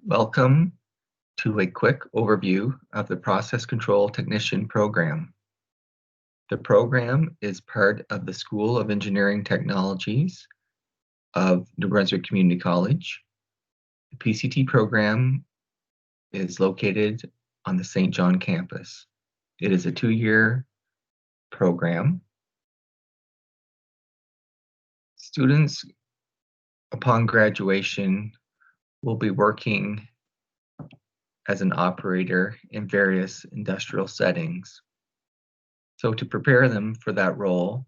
Welcome to a quick overview of the Process Control Technician program. The program is part of the School of Engineering Technologies of New Brunswick Community College. The PCT program is located on the St. John campus. It is a 2-year program. Students, upon graduation, will be working as an operator in various industrial settings. So to prepare them for that role,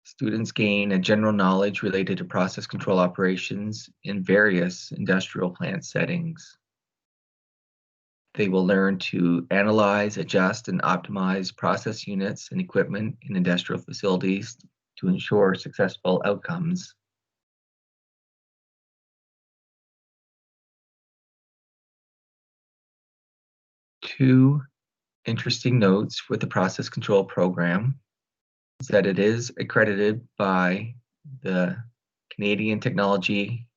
students gain a general knowledge related to process control operations in various industrial plant settings. They will learn to analyze, adjust, and optimize process units and equipment in industrial facilities to ensure successful outcomes. Two interesting notes with the process control program is that it is accredited by the Canadian Technology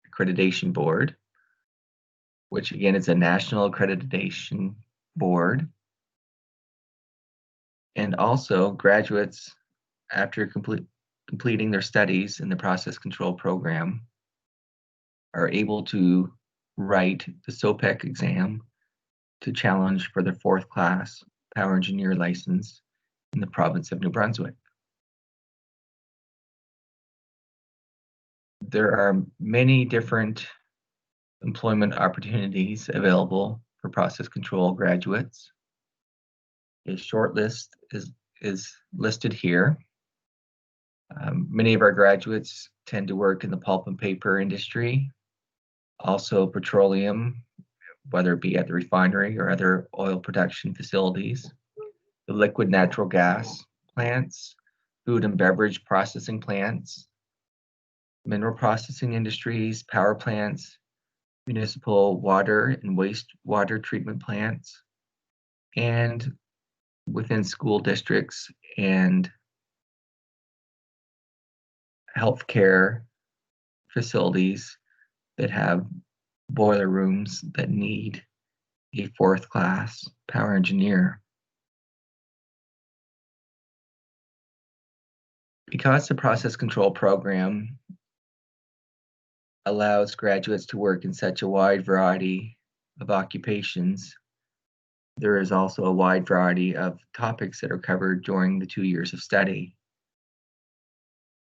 Accreditation Board, which again is a national accreditation board. And also graduates, after completing their studies in the process control program, are able to write the SOPEC exam to challenge for their 4th class power engineer license in the province of New Brunswick. There are many different employment opportunities available for process control graduates. A short list is listed here. Many of our graduates tend to work in the pulp and paper industry, also petroleum, whether it be at the refinery or other oil production facilities, the liquid natural gas plants, food and beverage processing plants, mineral processing industries, power plants, municipal water and wastewater treatment plants, and within school districts and healthcare facilities that have boiler rooms that need a 4th class power engineer. Because the process control program allows graduates to work in such a wide variety of occupations, there is also a wide variety of topics that are covered during the 2 years of study.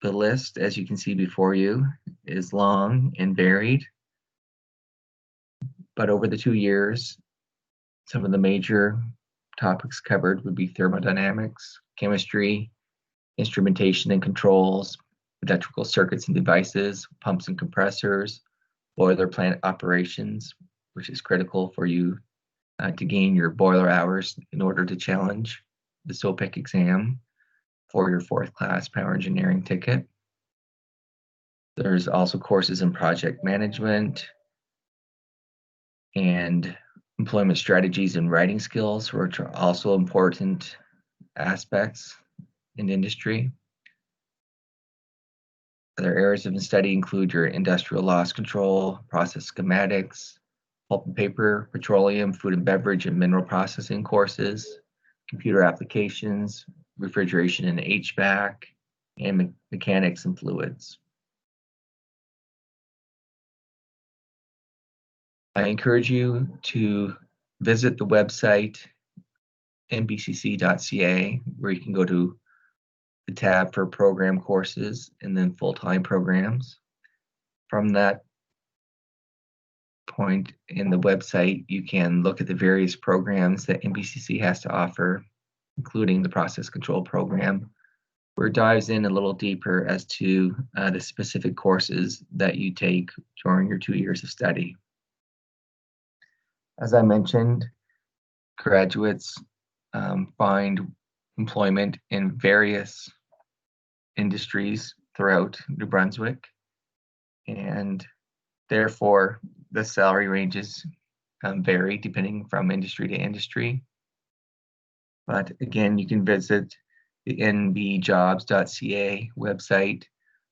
The list, as you can see before you, is long and varied, but over the 2 years, some of the major topics covered would be thermodynamics, chemistry, instrumentation and controls, electrical circuits and devices, pumps and compressors, boiler plant operations, which is critical for you to gain your boiler hours in order to challenge the SOPEC exam for your 4th class power engineering ticket. There's also courses in project management and employment strategies and writing skills, which are also important aspects in industry. Other areas of study include your industrial loss control, process schematics, pulp and paper, petroleum, food and beverage, and mineral processing courses, computer applications, refrigeration and HVAC, and mechanics and fluids. I encourage you to visit the website nbcc.ca, where you can go to the tab for program courses and then full-time programs. From that point in the website, you can look at the various programs that NBCC has to offer, including the process control program, where it dives in a little deeper as to the specific courses that you take during your 2 years of study. As I mentioned, graduates find employment in various industries throughout New Brunswick, and therefore the salary ranges vary depending from industry to industry. But again, you can visit the nbjobs.ca website.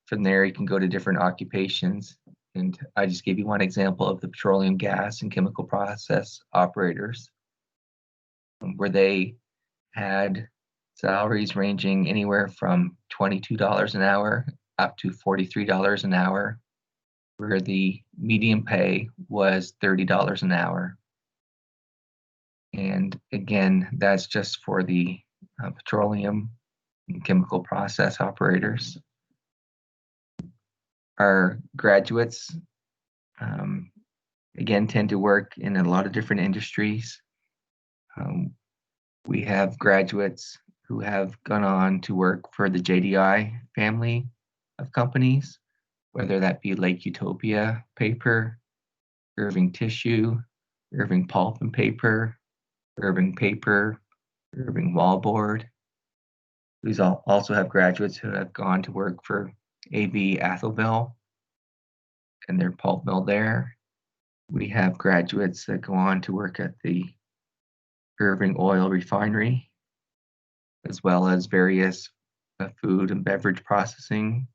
From there, you can go to different occupations And I just gave you one example of the petroleum, gas, and chemical process operators, where they had salaries ranging anywhere from $22 an hour up to $43 an hour, where the median pay was $30 an hour. And again, that's just for the petroleum and chemical process operators. Our graduates, again, tend to work in a lot of different industries. We have graduates who have gone on to work for the JDI family of companies, whether that be Lake Utopia Paper, Irving Tissue, Irving Pulp and Paper, Irving Paper, Irving Wallboard. We also have graduates who have gone to work for AB Atholville and their pulp mill there. We have graduates that go on to work at the Irving Oil Refinery, as well as various food and beverage processing,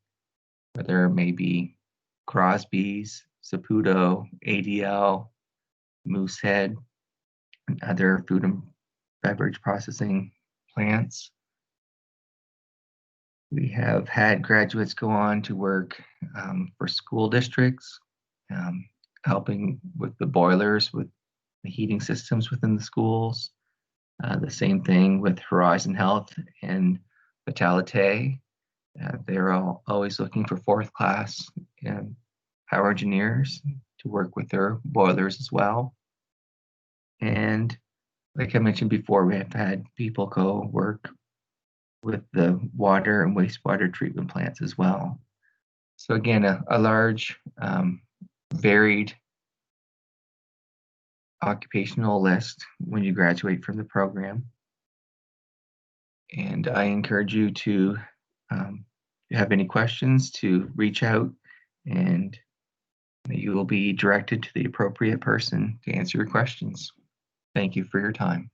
whether it may be Crosby's, Saputo, ADL, Moosehead, and other food and beverage processing plants. We have had graduates go on to work for school districts, helping with the boilers, with the heating systems within the schools. The same thing with Horizon Health and Vitalite. They're always looking for fourth class power engineers to work with their boilers as well. And like I mentioned before, we have had people go work with the water and wastewater treatment plants as well. So again, a large, varied occupational list when you graduate from the program. And I encourage you to, if you have any questions, to reach out, and you will be directed to the appropriate person to answer your questions. Thank you for your time.